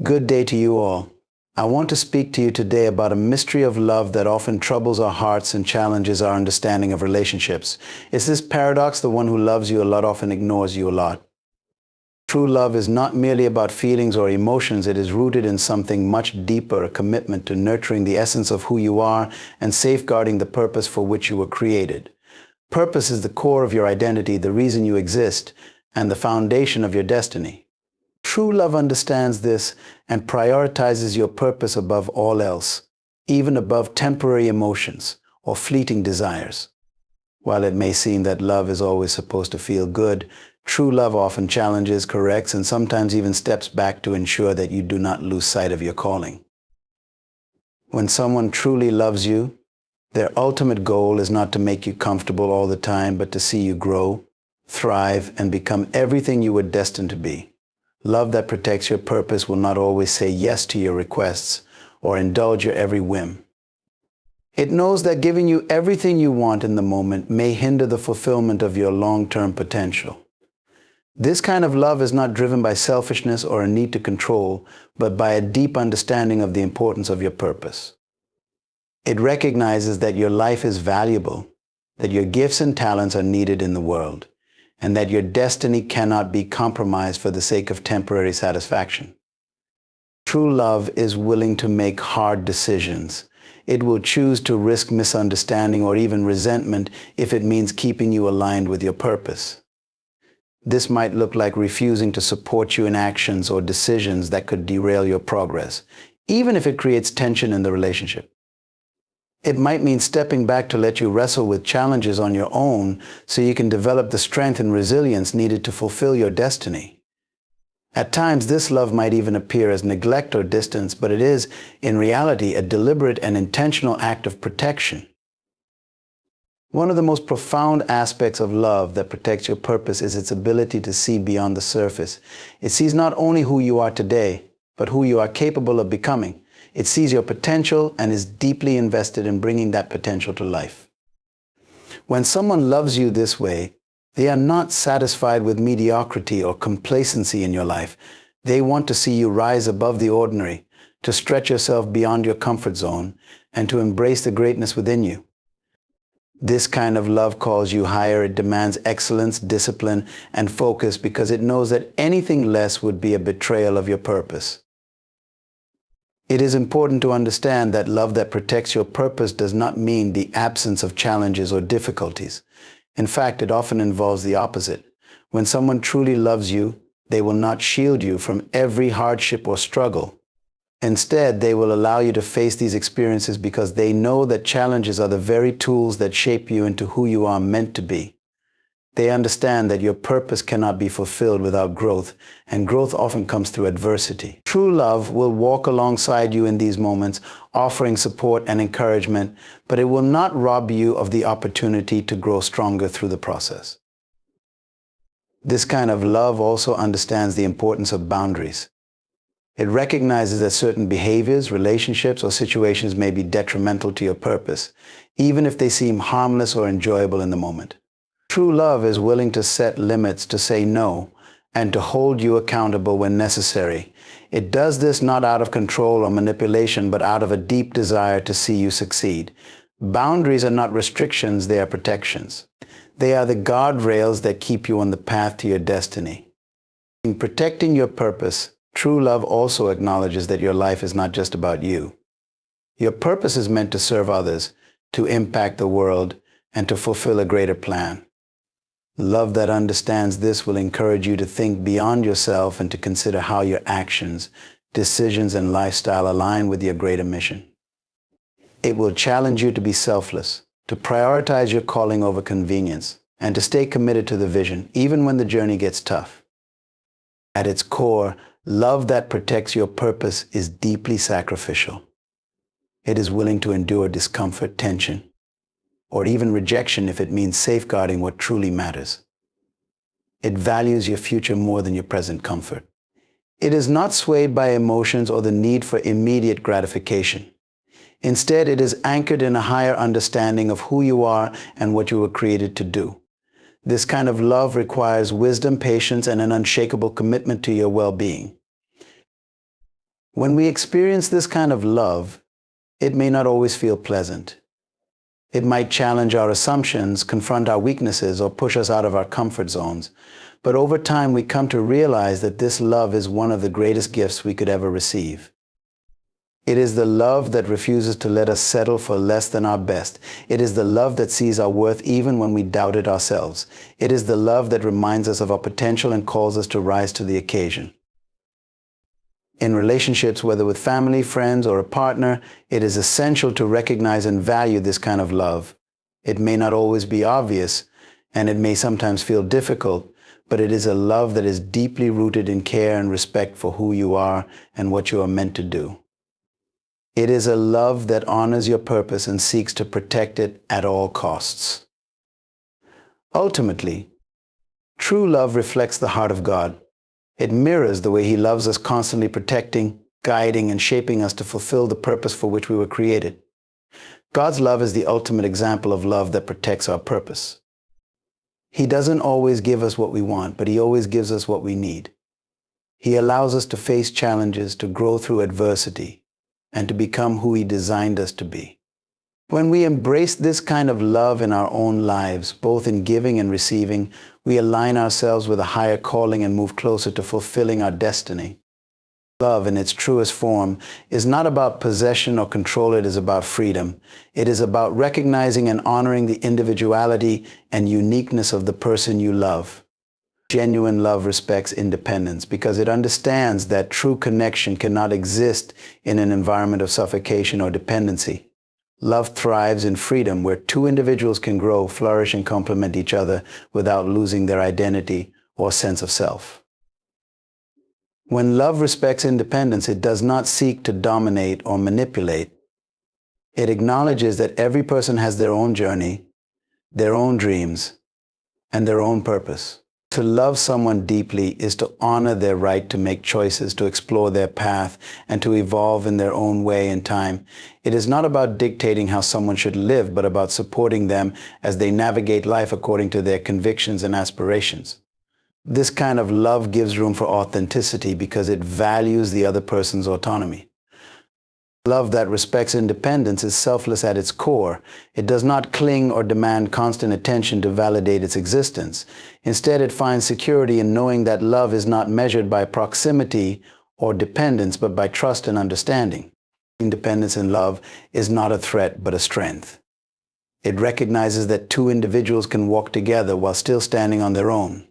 Good day to you all. I want to speak to you today about a mystery of love that often troubles our hearts and challenges our understanding of relationships. It's this paradox: the one who loves you a lot often ignores you a lot. True love is not merely about feelings or emotions. It is rooted in something much deeper, a commitment to nurturing the essence of who you are and safeguarding the purpose for which you were created. Purpose is the core of your identity, the reason you exist, and the foundation of your destiny. True love understands this and prioritizes your purpose above all else, even above temporary emotions or fleeting desires. While it may seem that love is always supposed to feel good, true love often challenges, corrects, and sometimes even steps back to ensure that you do not lose sight of your calling. When someone truly loves you, their ultimate goal is not to make you comfortable all the time, but to see you grow, thrive, and become everything you were destined to be. Love that protects your purpose will not always say yes to your requests or indulge your every whim. It knows that giving you everything you want in the moment may hinder the fulfillment of your long-term potential. This kind of love is not driven by selfishness or a need to control, but by a deep understanding of the importance of your purpose. It recognizes that your life is valuable, that your gifts and talents are needed in the world, and that your destiny cannot be compromised for the sake of temporary satisfaction. True love is willing to make hard decisions. It will choose to risk misunderstanding or even resentment if it means keeping you aligned with your purpose. This might look like refusing to support you in actions or decisions that could derail your progress, even if it creates tension in the relationship. It might mean stepping back to let you wrestle with challenges on your own so you can develop the strength and resilience needed to fulfill your destiny. At times, this love might even appear as neglect or distance, but it is, in reality, a deliberate and intentional act of protection. One of the most profound aspects of love that protects your purpose is its ability to see beyond the surface. It sees not only who you are today, but who you are capable of becoming. It sees your potential and is deeply invested in bringing that potential to life. When someone loves you this way, they are not satisfied with mediocrity or complacency in your life. They want to see you rise above the ordinary, to stretch yourself beyond your comfort zone, and to embrace the greatness within you. This kind of love calls you higher. It demands excellence, discipline, and focus because it knows that anything less would be a betrayal of your purpose. It is important to understand that love that protects your purpose does not mean the absence of challenges or difficulties. In fact, it often involves the opposite. When someone truly loves you, they will not shield you from every hardship or struggle. Instead, they will allow you to face these experiences because they know that challenges are the very tools that shape you into who you are meant to be. They understand that your purpose cannot be fulfilled without growth, and growth often comes through adversity. True love will walk alongside you in these moments, offering support and encouragement, but it will not rob you of the opportunity to grow stronger through the process. This kind of love also understands the importance of boundaries. It recognizes that certain behaviors, relationships, or situations may be detrimental to your purpose, even if they seem harmless or enjoyable in the moment. True love is willing to set limits, to say no, and to hold you accountable when necessary. It does this not out of control or manipulation, but out of a deep desire to see you succeed. Boundaries are not restrictions, they are protections. They are the guardrails that keep you on the path to your destiny. In protecting your purpose, true love also acknowledges that your life is not just about you. Your purpose is meant to serve others, to impact the world, and to fulfill a greater plan. Love that understands this will encourage you to think beyond yourself and to consider how your actions, decisions, and lifestyle align with your greater mission. It will challenge you to be selfless, to prioritize your calling over convenience, and to stay committed to the vision, even when the journey gets tough. At its core, love that protects your purpose is deeply sacrificial. It is willing to endure discomfort, tension, or even rejection if it means safeguarding what truly matters. It values your future more than your present comfort. It is not swayed by emotions or the need for immediate gratification. Instead, it is anchored in a higher understanding of who you are and what you were created to do. This kind of love requires wisdom, patience, and an unshakable commitment to your well-being. When we experience this kind of love, it may not always feel pleasant. It might challenge our assumptions, confront our weaknesses, or push us out of our comfort zones. But over time, we come to realize that this love is one of the greatest gifts we could ever receive. It is the love that refuses to let us settle for less than our best. It is the love that sees our worth even when we doubt it ourselves. It is the love that reminds us of our potential and calls us to rise to the occasion. In relationships, whether with family, friends, or a partner, it is essential to recognize and value this kind of love. It may not always be obvious, and it may sometimes feel difficult, but it is a love that is deeply rooted in care and respect for who you are and what you are meant to do. It is a love that honors your purpose and seeks to protect it at all costs. Ultimately, true love reflects the heart of God. It mirrors the way He loves us, constantly protecting, guiding, and shaping us to fulfill the purpose for which we were created. God's love is the ultimate example of love that protects our purpose. He doesn't always give us what we want, but He always gives us what we need. He allows us to face challenges, to grow through adversity, and to become who He designed us to be. When we embrace this kind of love in our own lives, both in giving and receiving, we align ourselves with a higher calling and move closer to fulfilling our destiny. Love, in its truest form, is not about possession or control. It is about freedom. It is about recognizing and honoring the individuality and uniqueness of the person you love. Genuine love respects independence because it understands that true connection cannot exist in an environment of suffocation or dependency. Love thrives in freedom, where two individuals can grow, flourish, and complement each other without losing their identity or sense of self. When love respects independence, it does not seek to dominate or manipulate. It acknowledges that every person has their own journey, their own dreams, and their own purpose. To love someone deeply is to honor their right to make choices, to explore their path, and to evolve in their own way in time. It is not about dictating how someone should live, but about supporting them as they navigate life according to their convictions and aspirations. This kind of love gives room for authenticity because it values the other person's autonomy. Love that respects independence is selfless at its core. It does not cling or demand constant attention to validate its existence. Instead, it finds security in knowing that love is not measured by proximity or dependence, but by trust and understanding. Independence in love is not a threat, but a strength. It recognizes that two individuals can walk together while still standing on their own.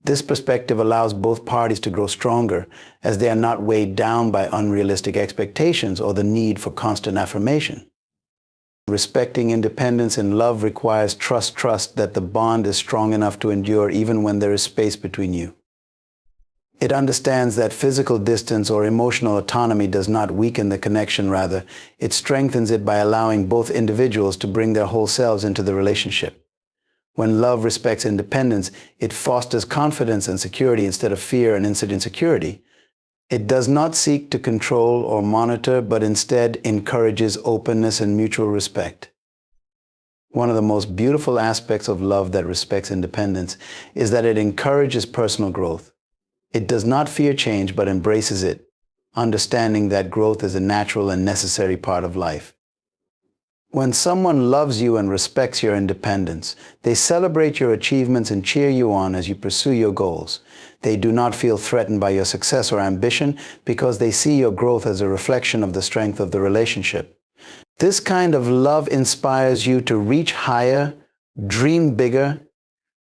This perspective allows both parties to grow stronger, as they are not weighed down by unrealistic expectations or the need for constant affirmation. Respecting independence in love requires trust that the bond is strong enough to endure even when there is space between you. It understands that physical distance or emotional autonomy does not weaken the connection. Rather, it strengthens it by allowing both individuals to bring their whole selves into the relationship. When love respects independence, it fosters confidence and security instead of fear and insecurity. It does not seek to control or monitor, but instead encourages openness and mutual respect. One of the most beautiful aspects of love that respects independence is that it encourages personal growth. It does not fear change, but embraces it, understanding that growth is a natural and necessary part of life. When someone loves you and respects your independence, they celebrate your achievements and cheer you on as you pursue your goals. They do not feel threatened by your success or ambition because they see your growth as a reflection of the strength of the relationship. This kind of love inspires you to reach higher, dream bigger,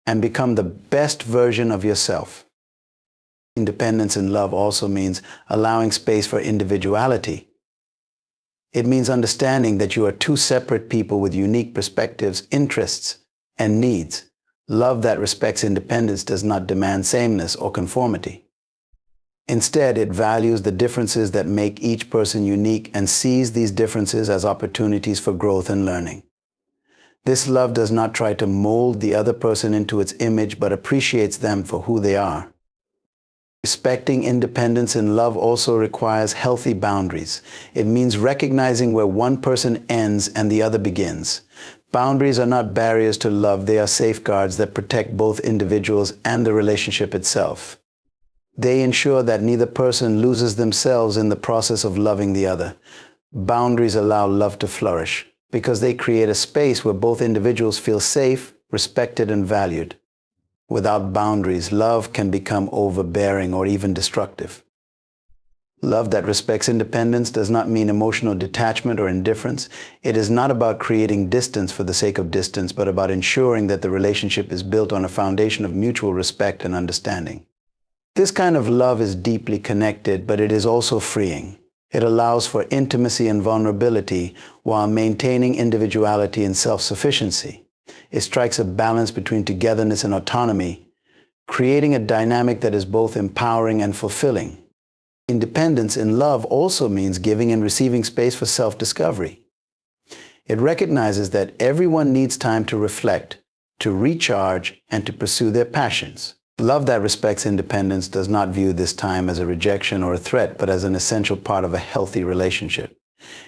and become the best version of yourself. Independence in love also means allowing space for individuality. It means understanding that you are two separate people with unique perspectives, interests, and needs. Love that respects independence does not demand sameness or conformity. Instead, it values the differences that make each person unique and sees these differences as opportunities for growth and learning. This love does not try to mold the other person into its image, but appreciates them for who they are. Respecting independence in love also requires healthy boundaries. It means recognizing where one person ends and the other begins. Boundaries are not barriers to love, they are safeguards that protect both individuals and the relationship itself. They ensure that neither person loses themselves in the process of loving the other. Boundaries allow love to flourish because they create a space where both individuals feel safe, respected, and valued. Without boundaries, love can become overbearing or even destructive. Love that respects independence does not mean emotional detachment or indifference. It is not about creating distance for the sake of distance, but about ensuring that the relationship is built on a foundation of mutual respect and understanding. This kind of love is deeply connected, but it is also freeing. It allows for intimacy and vulnerability while maintaining individuality and self-sufficiency. It strikes a balance between togetherness and autonomy, creating a dynamic that is both empowering and fulfilling. Independence in love also means giving and receiving space for self-discovery. It recognizes that everyone needs time to reflect, to recharge, and to pursue their passions. Love that respects independence does not view this time as a rejection or a threat, but as an essential part of a healthy relationship.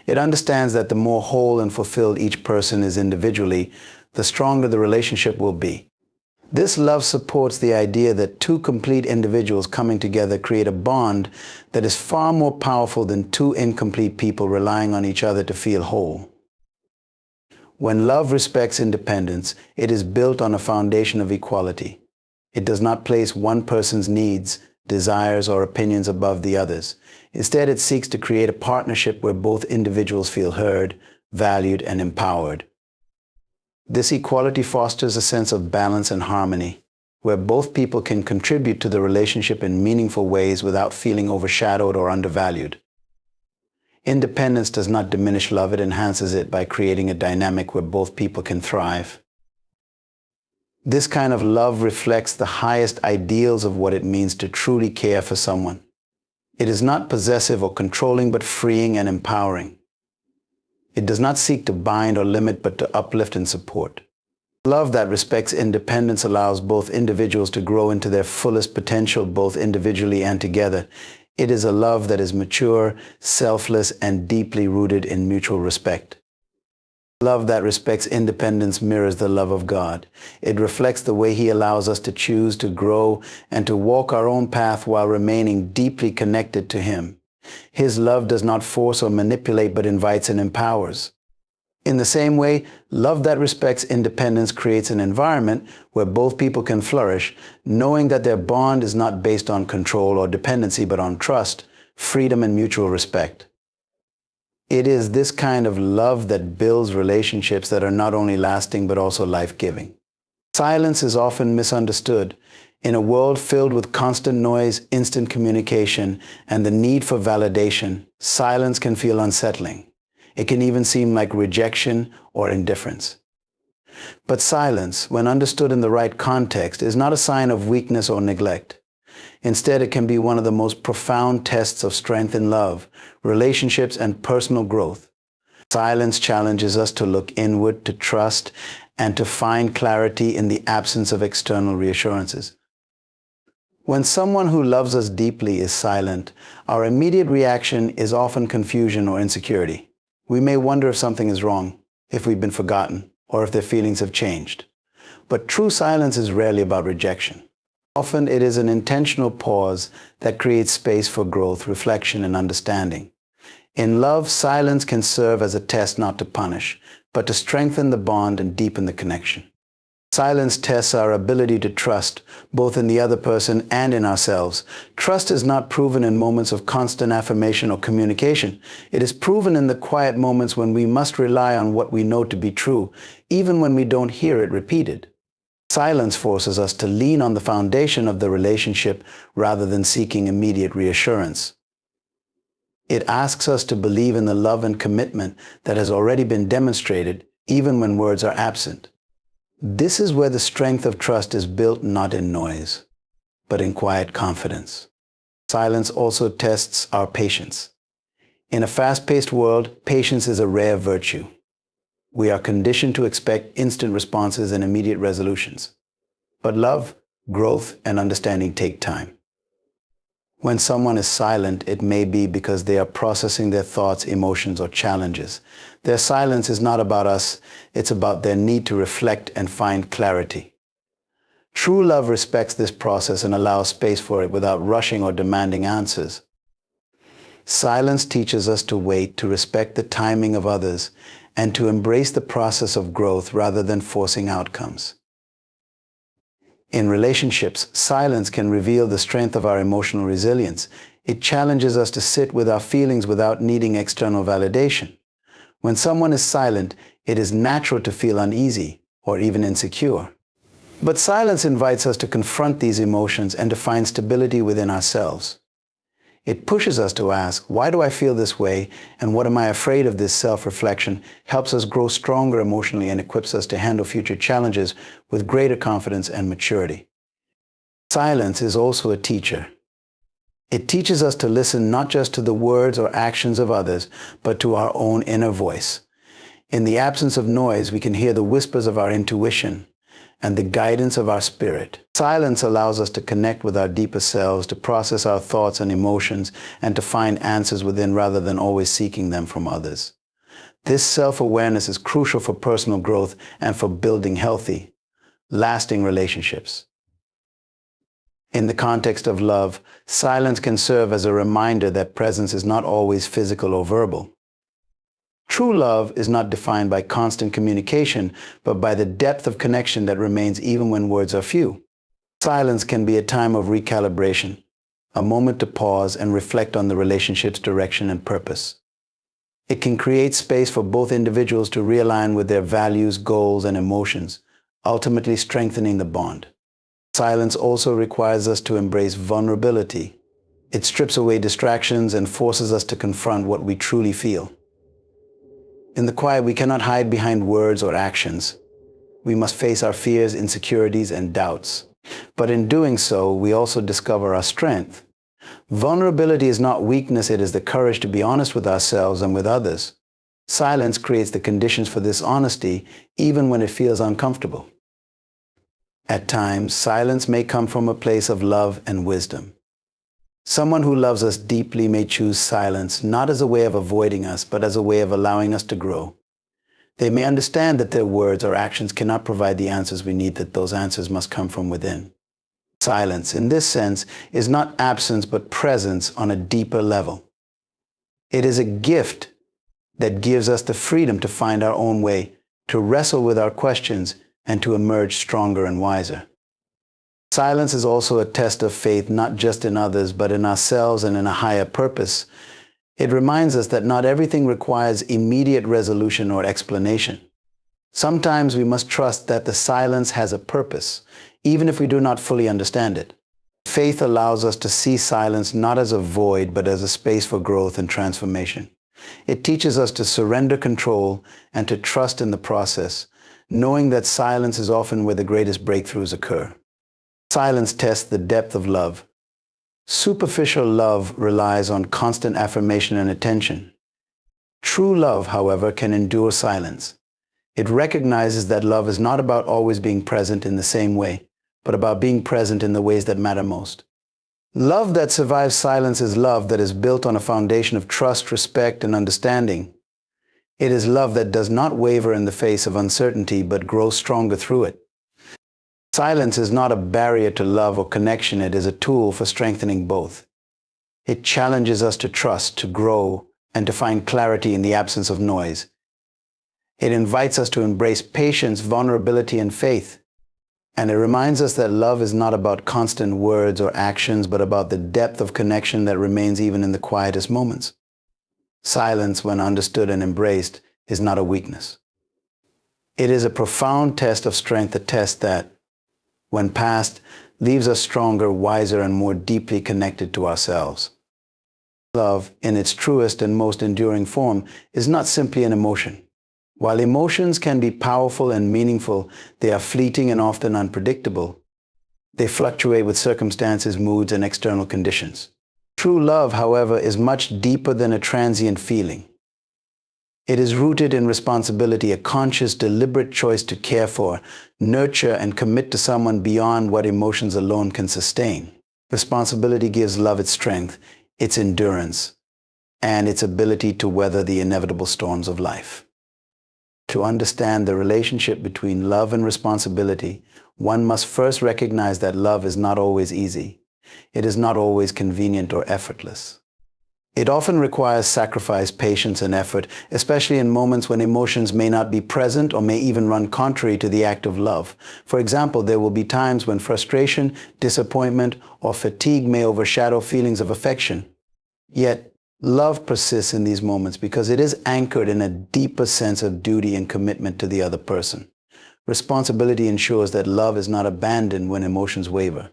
It understands that the more whole and fulfilled each person is individually, the stronger the relationship will be. This love supports the idea that two complete individuals coming together create a bond that is far more powerful than two incomplete people relying on each other to feel whole. When love respects independence, it is built on a foundation of equality. It does not place one person's needs, desires, or opinions above the others. Instead, it seeks to create a partnership where both individuals feel heard, valued, and empowered. This equality fosters a sense of balance and harmony, where both people can contribute to the relationship in meaningful ways without feeling overshadowed or undervalued. Independence does not diminish love, it enhances it by creating a dynamic where both people can thrive. This kind of love reflects the highest ideals of what it means to truly care for someone. It is not possessive or controlling, but freeing and empowering. It does not seek to bind or limit, but to uplift and support. Love that respects independence allows both individuals to grow into their fullest potential, both individually and together. It is a love that is mature, selfless, and deeply rooted in mutual respect. Love that respects independence mirrors the love of God. It reflects the way He allows us to choose, to grow, and to walk our own path while remaining deeply connected to Him. His love does not force or manipulate, but invites and empowers. In the same way, love that respects independence creates an environment where both people can flourish, knowing that their bond is not based on control or dependency, but on trust, freedom, and mutual respect. It is this kind of love that builds relationships that are not only lasting, but also life-giving. Silence is often misunderstood. In a world filled with constant noise, instant communication, and the need for validation, silence can feel unsettling. It can even seem like rejection or indifference. But silence, when understood in the right context, is not a sign of weakness or neglect. Instead, it can be one of the most profound tests of strength in love, relationships, and personal growth. Silence challenges us to look inward, to trust, and to find clarity in the absence of external reassurances. When someone who loves us deeply is silent, our immediate reaction is often confusion or insecurity. We may wonder if something is wrong, if we've been forgotten, or if their feelings have changed. But true silence is rarely about rejection. Often it is an intentional pause that creates space for growth, reflection, and understanding. In love, silence can serve as a test not to punish, but to strengthen the bond and deepen the connection. Silence tests our ability to trust, both in the other person and in ourselves. Trust is not proven in moments of constant affirmation or communication. It is proven in the quiet moments when we must rely on what we know to be true, even when we don't hear it repeated. Silence forces us to lean on the foundation of the relationship rather than seeking immediate reassurance. It asks us to believe in the love and commitment that has already been demonstrated, even when words are absent. This is where the strength of trust is built not in noise, but in quiet confidence. Silence also tests our patience. In a fast-paced world, patience is a rare virtue. We are conditioned to expect instant responses and immediate resolutions. But love, growth, and understanding take time. When someone is silent, it may be because they are processing their thoughts, emotions, or challenges. Their silence is not about us, it's about their need to reflect and find clarity. True love respects this process and allows space for it without rushing or demanding answers. Silence teaches us to wait, to respect the timing of others, and to embrace the process of growth rather than forcing outcomes. In relationships, silence can reveal the strength of our emotional resilience. It challenges us to sit with our feelings without needing external validation. When someone is silent, it is natural to feel uneasy or even insecure. But silence invites us to confront these emotions and to find stability within ourselves. It pushes us to ask, why do I feel this way, and what am I afraid of? This self-reflection helps us grow stronger emotionally and equips us to handle future challenges with greater confidence and maturity. Silence is also a teacher. It teaches us to listen not just to the words or actions of others, but to our own inner voice. In the absence of noise, we can hear the whispers of our intuition and the guidance of our spirit. Silence allows us to connect with our deeper selves, to process our thoughts and emotions, and to find answers within rather than always seeking them from others. This self-awareness is crucial for personal growth and for building healthy, lasting relationships. In the context of love, silence can serve as a reminder that presence is not always physical or verbal. True love is not defined by constant communication, but by the depth of connection that remains even when words are few. Silence can be a time of recalibration, a moment to pause and reflect on the relationship's direction and purpose. It can create space for both individuals to realign with their values, goals, and emotions, ultimately strengthening the bond. Silence also requires us to embrace vulnerability. It strips away distractions and forces us to confront what we truly feel. In the quiet, we cannot hide behind words or actions. We must face our fears, insecurities, and doubts. But in doing so, we also discover our strength. Vulnerability is not weakness, it is the courage to be honest with ourselves and with others. Silence creates the conditions for this honesty, even when it feels uncomfortable. At times, silence may come from a place of love and wisdom. Someone who loves us deeply may choose silence, not as a way of avoiding us, but as a way of allowing us to grow. They may understand that their words or actions cannot provide the answers we need, that those answers must come from within. Silence, in this sense, is not absence, but presence on a deeper level. It is a gift that gives us the freedom to find our own way, to wrestle with our questions, and to emerge stronger and wiser. Silence is also a test of faith, not just in others, but in ourselves and in a higher purpose. It reminds us that not everything requires immediate resolution or explanation. Sometimes we must trust that the silence has a purpose, even if we do not fully understand it. Faith allows us to see silence not as a void, but as a space for growth and transformation. It teaches us to surrender control and to trust in the process, knowing that silence is often where the greatest breakthroughs occur. Silence tests the depth of love. Superficial love relies on constant affirmation and attention. True love, however, can endure silence. It recognizes that love is not about always being present in the same way, but about being present in the ways that matter most. Love that survives silence is love that is built on a foundation of trust, respect, and understanding. It is love that does not waver in the face of uncertainty, but grows stronger through it. Silence is not a barrier to love or connection, it is a tool for strengthening both. It challenges us to trust, to grow, and to find clarity in the absence of noise. It invites us to embrace patience, vulnerability, and faith. And it reminds us that love is not about constant words or actions, but about the depth of connection that remains even in the quietest moments. Silence, when understood and embraced, is not a weakness. It is a profound test of strength, a test that, when passed, leaves us stronger, wiser, and more deeply connected to ourselves. Love, in its truest and most enduring form, is not simply an emotion. While emotions can be powerful and meaningful, they are fleeting and often unpredictable. They fluctuate with circumstances, moods, and external conditions. True love, however, is much deeper than a transient feeling. It is rooted in responsibility, a conscious, deliberate choice to care for, nurture, and commit to someone beyond what emotions alone can sustain. Responsibility gives love its strength, its endurance, and its ability to weather the inevitable storms of life. To understand the relationship between love and responsibility, one must first recognize that love is not always easy. It is not always convenient or effortless. It often requires sacrifice, patience, and effort, especially in moments when emotions may not be present or may even run contrary to the act of love. For example, there will be times when frustration, disappointment, or fatigue may overshadow feelings of affection. Yet, love persists in these moments because it is anchored in a deeper sense of duty and commitment to the other person. Responsibility ensures that love is not abandoned when emotions waver.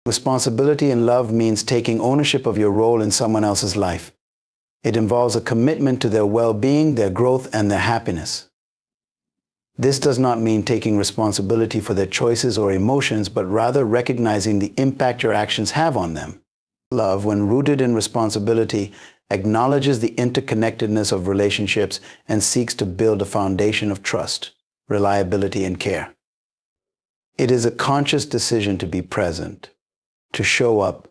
Responsibility in love means taking ownership of your role in someone else's life. It involves a commitment to their well-being, their growth, and their happiness. This does not mean taking responsibility for their choices or emotions, but rather recognizing the impact your actions have on them. Love, when rooted in responsibility, acknowledges the interconnectedness of relationships and seeks to build a foundation of trust, reliability, and care. It is a conscious decision to be present, to show up,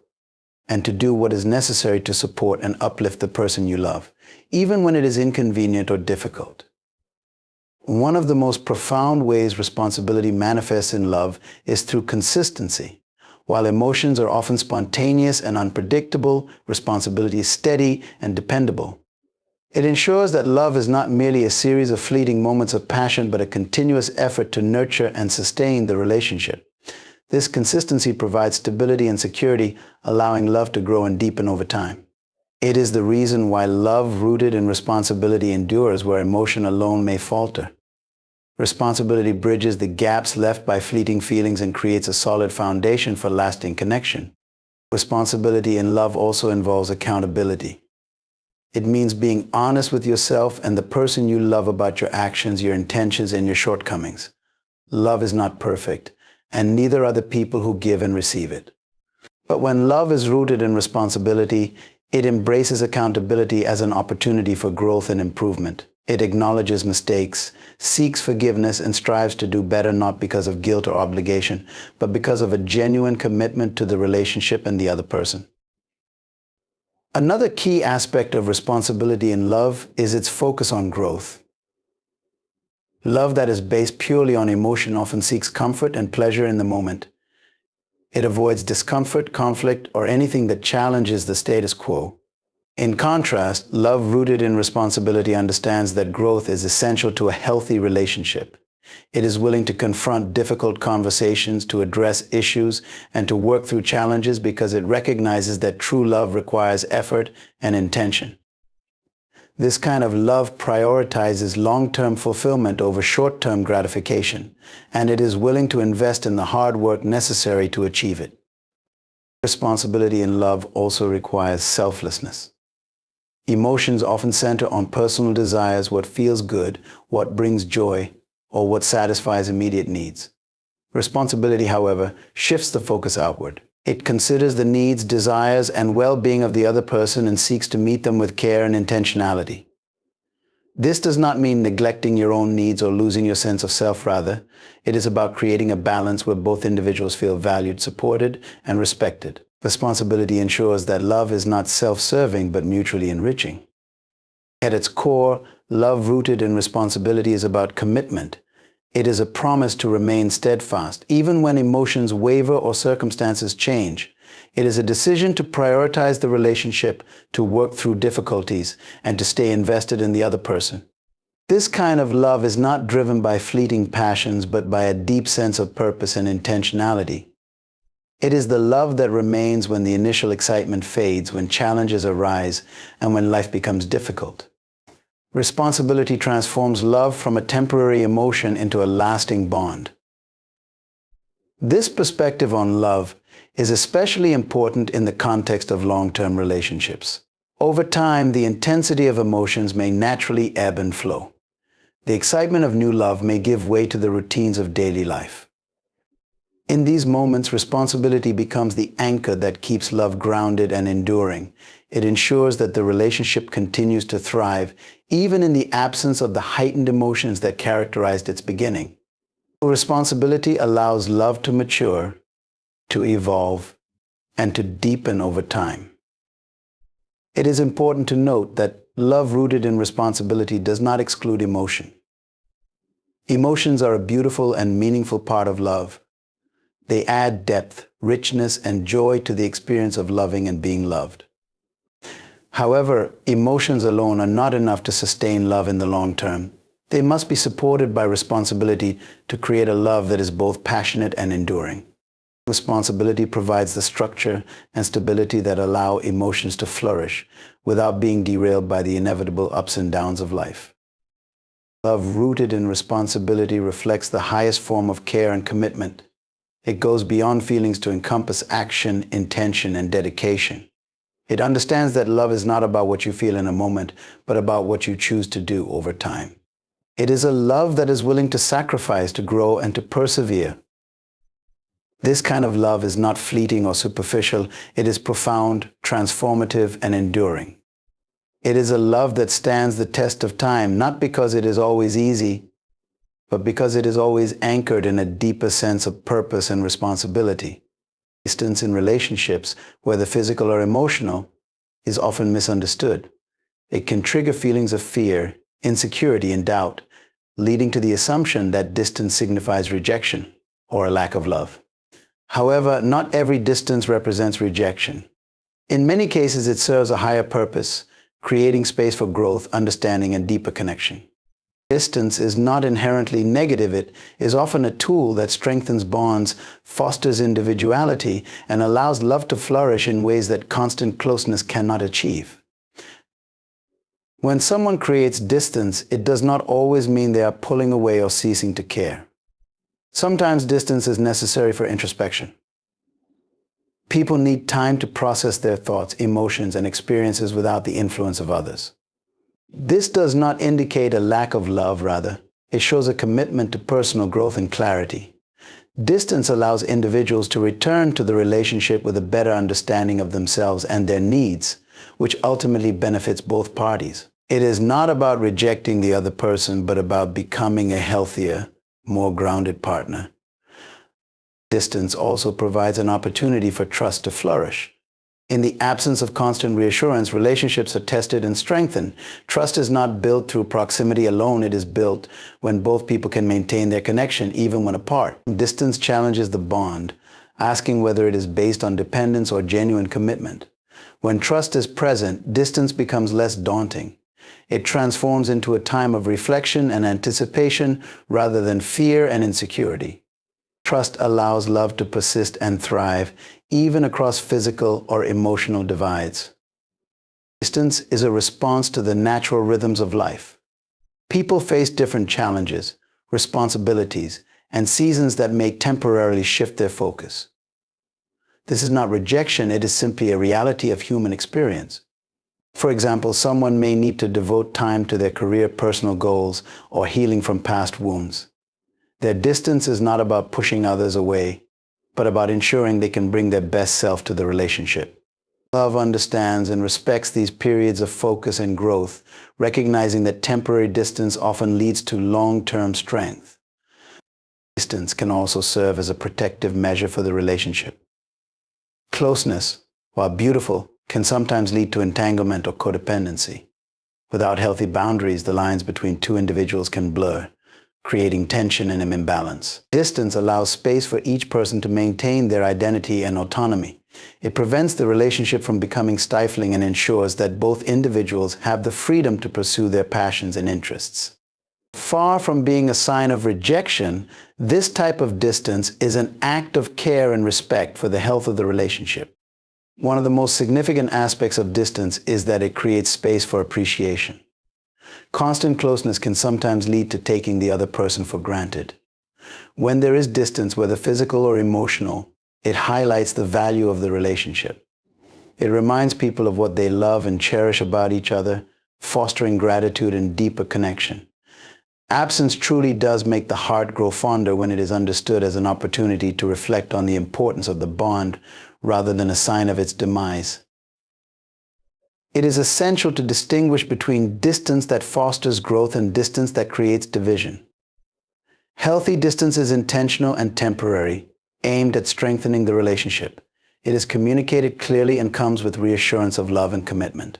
and to do what is necessary to support and uplift the person you love, even when it is inconvenient or difficult. One of the most profound ways responsibility manifests in love is through consistency. While emotions are often spontaneous and unpredictable, responsibility is steady and dependable. It ensures that love is not merely a series of fleeting moments of passion, but a continuous effort to nurture and sustain the relationship. This consistency provides stability and security, allowing love to grow and deepen over time. It is the reason why love rooted in responsibility endures where emotion alone may falter. Responsibility bridges the gaps left by fleeting feelings and creates a solid foundation for lasting connection. Responsibility in love also involves accountability. It means being honest with yourself and the person you love about your actions, your intentions, and your shortcomings. Love is not perfect, and neither are the people who give and receive it. But when love is rooted in responsibility, it embraces accountability as an opportunity for growth and improvement. It acknowledges mistakes, seeks forgiveness, and strives to do better not because of guilt or obligation, but because of a genuine commitment to the relationship and the other person. Another key aspect of responsibility in love is its focus on growth. Love that is based purely on emotion often seeks comfort and pleasure in the moment. It avoids discomfort, conflict, or anything that challenges the status quo. In contrast, love rooted in responsibility understands that growth is essential to a healthy relationship. It is willing to confront difficult conversations, to address issues, and to work through challenges because it recognizes that true love requires effort and intention. This kind of love prioritizes long-term fulfillment over short-term gratification, and it is willing to invest in the hard work necessary to achieve it. Responsibility in love also requires selflessness. Emotions often center on personal desires, what feels good, what brings joy, or what satisfies immediate needs. Responsibility, however, shifts the focus outward. It considers the needs, desires, and well-being of the other person and seeks to meet them with care and intentionality. This does not mean neglecting your own needs or losing your sense of self, rather. It is about creating a balance where both individuals feel valued, supported, and respected. Responsibility ensures that love is not self-serving but mutually enriching. At its core, love rooted in responsibility is about commitment. It is a promise to remain steadfast, even when emotions waver or circumstances change. It is a decision to prioritize the relationship, to work through difficulties, and to stay invested in the other person. This kind of love is not driven by fleeting passions, but by a deep sense of purpose and intentionality. It is the love that remains when the initial excitement fades, when challenges arise, and when life becomes difficult. Responsibility transforms love from a temporary emotion into a lasting bond. This perspective on love is especially important in the context of long-term relationships. Over time, the intensity of emotions may naturally ebb and flow. The excitement of new love may give way to the routines of daily life. In these moments, responsibility becomes the anchor that keeps love grounded and enduring. It ensures that the relationship continues to thrive, even in the absence of the heightened emotions that characterized its beginning. Responsibility allows love to mature, to evolve, and to deepen over time. It is important to note that love rooted in responsibility does not exclude emotion. Emotions are a beautiful and meaningful part of love. They add depth, richness, and joy to the experience of loving and being loved. However, emotions alone are not enough to sustain love in the long term. They must be supported by responsibility to create a love that is both passionate and enduring. Responsibility provides the structure and stability that allow emotions to flourish without being derailed by the inevitable ups and downs of life. Love rooted in responsibility reflects the highest form of care and commitment. It goes beyond feelings to encompass action, intention, and dedication. It understands that love is not about what you feel in a moment, but about what you choose to do over time. It is a love that is willing to sacrifice, to grow, and to persevere. This kind of love is not fleeting or superficial. It is profound, transformative, and enduring. It is a love that stands the test of time, not because it is always easy, but because it is always anchored in a deeper sense of purpose and responsibility. Distance in relationships, whether physical or emotional, is often misunderstood. It can trigger feelings of fear, insecurity, and doubt, leading to the assumption that distance signifies rejection or a lack of love. However, not every distance represents rejection. In many cases, it serves a higher purpose, creating space for growth, understanding, and deeper connection. Distance is not inherently negative. It is often a tool that strengthens bonds, fosters individuality, and allows love to flourish in ways that constant closeness cannot achieve. When someone creates distance, it does not always mean they are pulling away or ceasing to care. Sometimes distance is necessary for introspection. People need time to process their thoughts, emotions, and experiences without the influence of others. This does not indicate a lack of love, rather. It shows a commitment to personal growth and clarity. Distance allows individuals to return to the relationship with a better understanding of themselves and their needs, which ultimately benefits both parties. It is not about rejecting the other person, but about becoming a healthier, more grounded partner. Distance also provides an opportunity for trust to flourish. In the absence of constant reassurance, relationships are tested and strengthened. Trust is not built through proximity alone. It is built when both people can maintain their connection, even when apart. Distance challenges the bond, asking whether it is based on dependence or genuine commitment. When trust is present, distance becomes less daunting. It transforms into a time of reflection and anticipation rather than fear and insecurity. Trust allows love to persist and thrive, even across physical or emotional divides. Distance is a response to the natural rhythms of life. People face different challenges, responsibilities, and seasons that may temporarily shift their focus. This is not rejection, it is simply a reality of human experience. For example, someone may need to devote time to their career, personal goals, or healing from past wounds. Their distance is not about pushing others away, but about ensuring they can bring their best self to the relationship. Love understands and respects these periods of focus and growth, recognizing that temporary distance often leads to long-term strength. Distance can also serve as a protective measure for the relationship. Closeness, while beautiful, can sometimes lead to entanglement or codependency. Without healthy boundaries, the lines between two individuals can blur, creating tension and an imbalance. Distance allows space for each person to maintain their identity and autonomy. It prevents the relationship from becoming stifling and ensures that both individuals have the freedom to pursue their passions and interests. Far from being a sign of rejection, this type of distance is an act of care and respect for the health of the relationship. One of the most significant aspects of distance is that it creates space for appreciation. Constant closeness can sometimes lead to taking the other person for granted. When there is distance, whether physical or emotional, it highlights the value of the relationship. It reminds people of what they love and cherish about each other, fostering gratitude and deeper connection. Absence truly does make the heart grow fonder when it is understood as an opportunity to reflect on the importance of the bond rather than a sign of its demise. It is essential to distinguish between distance that fosters growth and distance that creates division. Healthy distance is intentional and temporary, aimed at strengthening the relationship. It is communicated clearly and comes with reassurance of love and commitment.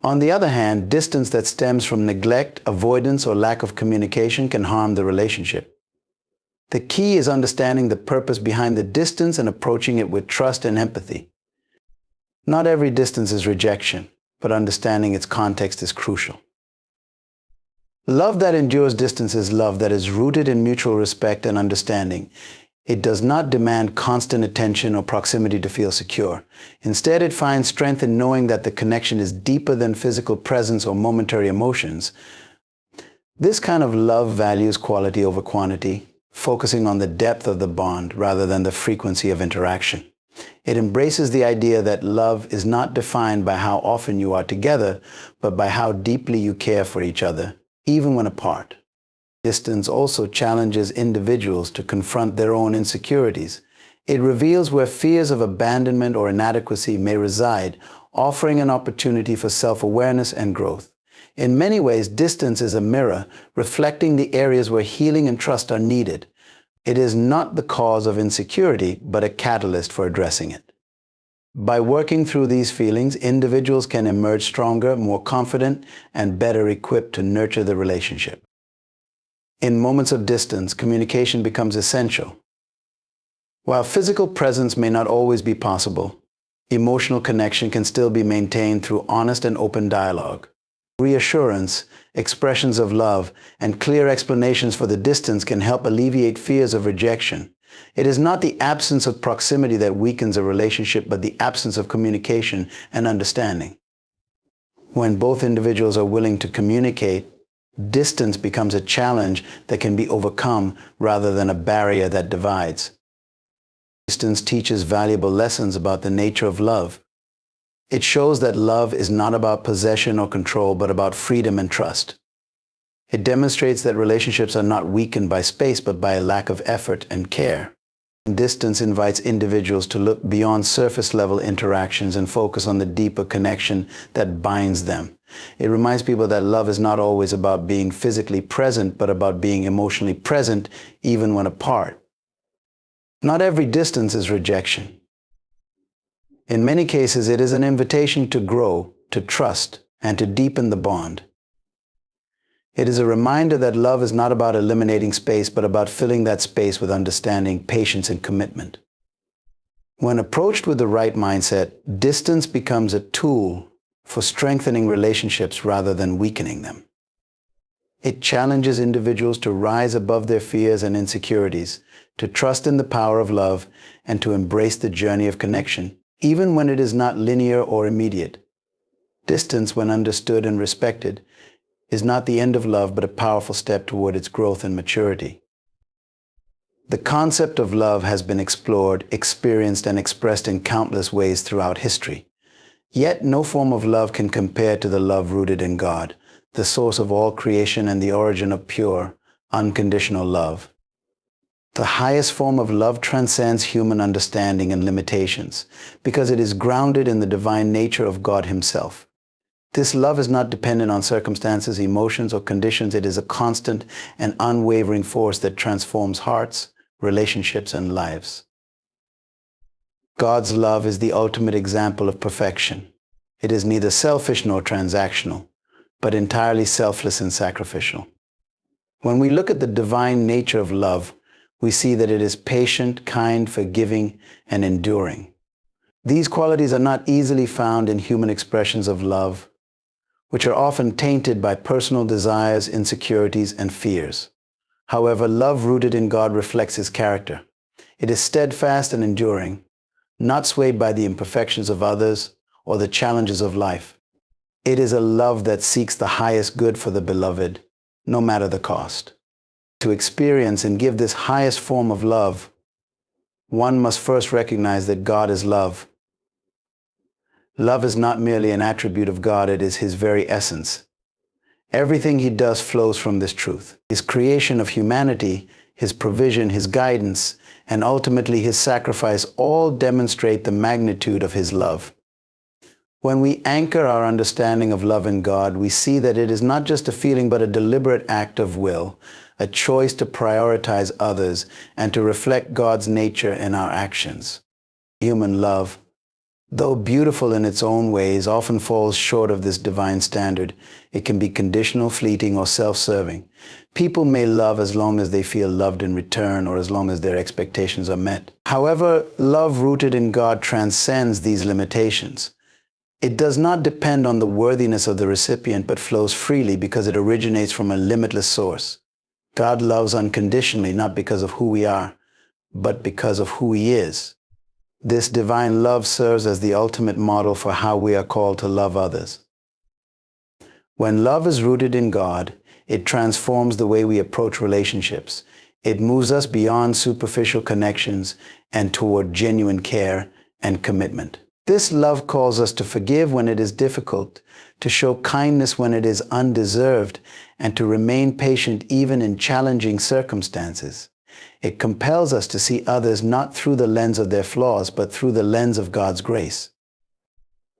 On the other hand, distance that stems from neglect, avoidance, or lack of communication can harm the relationship. The key is understanding the purpose behind the distance and approaching it with trust and empathy. Not every distance is rejection, but understanding its context is crucial. Love that endures distance is love that is rooted in mutual respect and understanding. It does not demand constant attention or proximity to feel secure. Instead, it finds strength in knowing that the connection is deeper than physical presence or momentary emotions. This kind of love values quality over quantity, focusing on the depth of the bond rather than the frequency of interaction. It embraces the idea that love is not defined by how often you are together, but by how deeply you care for each other, even when apart. Distance also challenges individuals to confront their own insecurities. It reveals where fears of abandonment or inadequacy may reside, offering an opportunity for self-awareness and growth. In many ways, distance is a mirror, reflecting the areas where healing and trust are needed. It is not the cause of insecurity, but a catalyst for addressing it. By working through these feelings, individuals can emerge stronger, more confident, and better equipped to nurture the relationship. In moments of distance, communication becomes essential. While physical presence may not always be possible, emotional connection can still be maintained through honest and open dialogue. Reassurance, expressions of love, and clear explanations for the distance can help alleviate fears of rejection. It is not the absence of proximity that weakens a relationship, but the absence of communication and understanding. When both individuals are willing to communicate, distance becomes a challenge that can be overcome rather than a barrier that divides. Distance teaches valuable lessons about the nature of love. It shows that love is not about possession or control, but about freedom and trust. It demonstrates that relationships are not weakened by space, but by a lack of effort and care. Distance invites individuals to look beyond surface-level interactions and focus on the deeper connection that binds them. It reminds people that love is not always about being physically present, but about being emotionally present even when apart. Not every distance is rejection. In many cases, it is an invitation to grow, to trust, and to deepen the bond. It is a reminder that love is not about eliminating space, but about filling that space with understanding, patience, and commitment. When approached with the right mindset, distance becomes a tool for strengthening relationships rather than weakening them. It challenges individuals to rise above their fears and insecurities, to trust in the power of love, and to embrace the journey of connection, even when it is not linear or immediate. Distance, when understood and respected, is not the end of love, but a powerful step toward its growth and maturity. The concept of love has been explored, experienced, and expressed in countless ways throughout history. Yet no form of love can compare to the love rooted in God, the source of all creation and the origin of pure, unconditional love. The highest form of love transcends human understanding and limitations because it is grounded in the divine nature of God Himself. This love is not dependent on circumstances, emotions, or conditions. It is a constant and unwavering force that transforms hearts, relationships, and lives. God's love is the ultimate example of perfection. It is neither selfish nor transactional, but entirely selfless and sacrificial. When we look at the divine nature of love, we see that it is patient, kind, forgiving, and enduring. These qualities are not easily found in human expressions of love, which are often tainted by personal desires, insecurities, and fears. However, love rooted in God reflects His character. It is steadfast and enduring, not swayed by the imperfections of others or the challenges of life. It is a love that seeks the highest good for the beloved, no matter the cost. To experience and give this highest form of love, one must first recognize that God is love. Love is not merely an attribute of God, it is His very essence. Everything He does flows from this truth. His creation of humanity, His provision, His guidance, and ultimately His sacrifice all demonstrate the magnitude of His love. When we anchor our understanding of love in God, we see that it is not just a feeling but a deliberate act of will, a choice to prioritize others and to reflect God's nature in our actions. Human love, Though beautiful in its own ways, often falls short of this divine standard. It can be conditional, fleeting, or self-serving. People may love as long as they feel loved in return or as long as their expectations are met. However, love rooted in God transcends these limitations. It does not depend on the worthiness of the recipient, but flows freely because it originates from a limitless source. God loves unconditionally, not because of who we are, but because of who He is. This divine love serves as the ultimate model for how we are called to love others. When love is rooted in God, it transforms the way we approach relationships. It moves us beyond superficial connections and toward genuine care and commitment. This love calls us to forgive when it is difficult, to show kindness when it is undeserved, and to remain patient even in challenging circumstances. It compels us to see others not through the lens of their flaws, but through the lens of God's grace.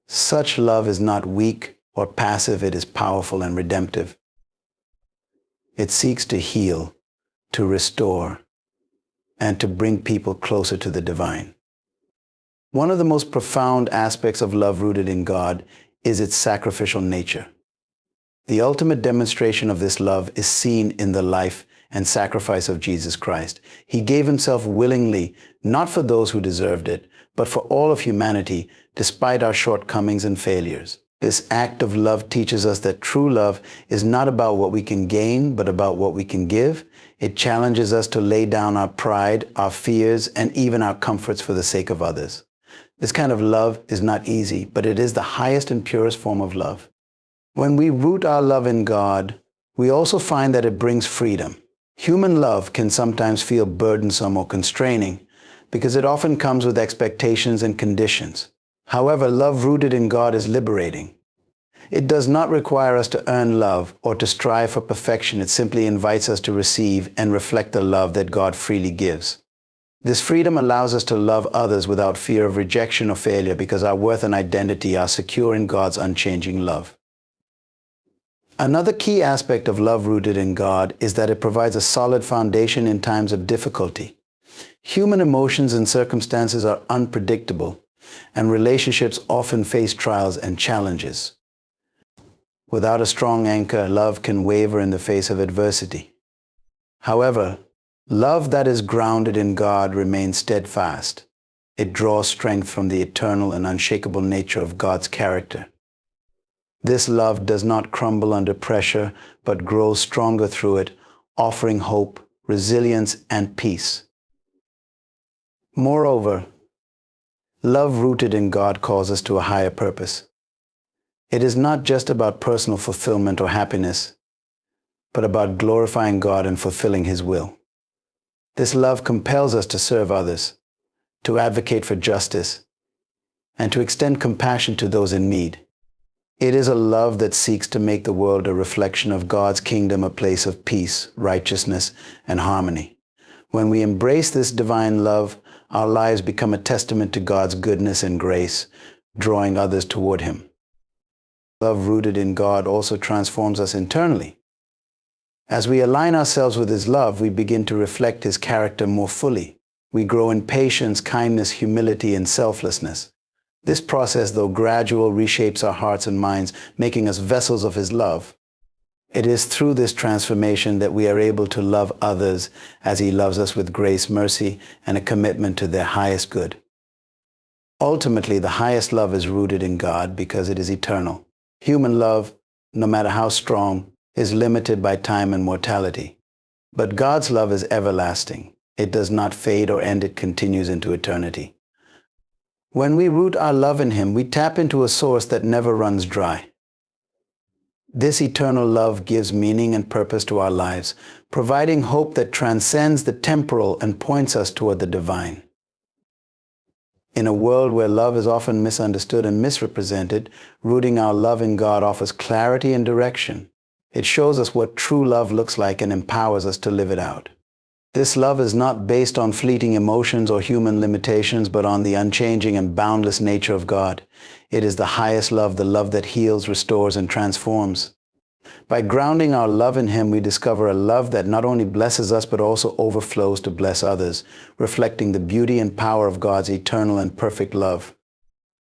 Such love is not weak or passive, it is powerful and redemptive. It seeks to heal, to restore, and to bring people closer to the divine. One of the most profound aspects of love rooted in God is its sacrificial nature. The ultimate demonstration of this love is seen in the life and sacrifice of Jesus Christ. He gave Himself willingly, not for those who deserved it, but for all of humanity, despite our shortcomings and failures. This act of love teaches us that true love is not about what we can gain, but about what we can give. It challenges us to lay down our pride, our fears, and even our comforts for the sake of others. This kind of love is not easy, but it is the highest and purest form of love. When we root our love in God, we also find that it brings freedom. Human love can sometimes feel burdensome or constraining because it often comes with expectations and conditions. However, love rooted in God is liberating. It does not require us to earn love or to strive for perfection. It simply invites us to receive and reflect the love that God freely gives. This freedom allows us to love others without fear of rejection or failure because our worth and identity are secure in God's unchanging love. Another key aspect of love rooted in God is that it provides a solid foundation in times of difficulty. Human emotions and circumstances are unpredictable, and relationships often face trials and challenges. Without a strong anchor, love can waver in the face of adversity. However, love that is grounded in God remains steadfast. It draws strength from the eternal and unshakable nature of God's character. This love does not crumble under pressure, but grows stronger through it, offering hope, resilience, and peace. Moreover, love rooted in God calls us to a higher purpose. It is not just about personal fulfillment or happiness, but about glorifying God and fulfilling His will. This love compels us to serve others, to advocate for justice, and to extend compassion to those in need. It is a love that seeks to make the world a reflection of God's kingdom, a place of peace, righteousness, and harmony. When we embrace this divine love, our lives become a testament to God's goodness and grace, drawing others toward Him. Love rooted in God also transforms us internally. As we align ourselves with His love, we begin to reflect His character more fully. We grow in patience, kindness, humility, and selflessness. This process, though gradual, reshapes our hearts and minds, making us vessels of His love. It is through this transformation that we are able to love others as He loves us with grace, mercy, and a commitment to their highest good. Ultimately, the highest love is rooted in God because it is eternal. Human love, no matter how strong, is limited by time and mortality. But God's love is everlasting. It does not fade or end, it continues into eternity. When we root our love in Him, we tap into a source that never runs dry. This eternal love gives meaning and purpose to our lives, providing hope that transcends the temporal and points us toward the divine. In a world where love is often misunderstood and misrepresented, rooting our love in God offers clarity and direction. It shows us what true love looks like and empowers us to live it out. This love is not based on fleeting emotions or human limitations, but on the unchanging and boundless nature of God. It is the highest love, the love that heals, restores, and transforms. By grounding our love in Him, we discover a love that not only blesses us, but also overflows to bless others, reflecting the beauty and power of God's eternal and perfect love.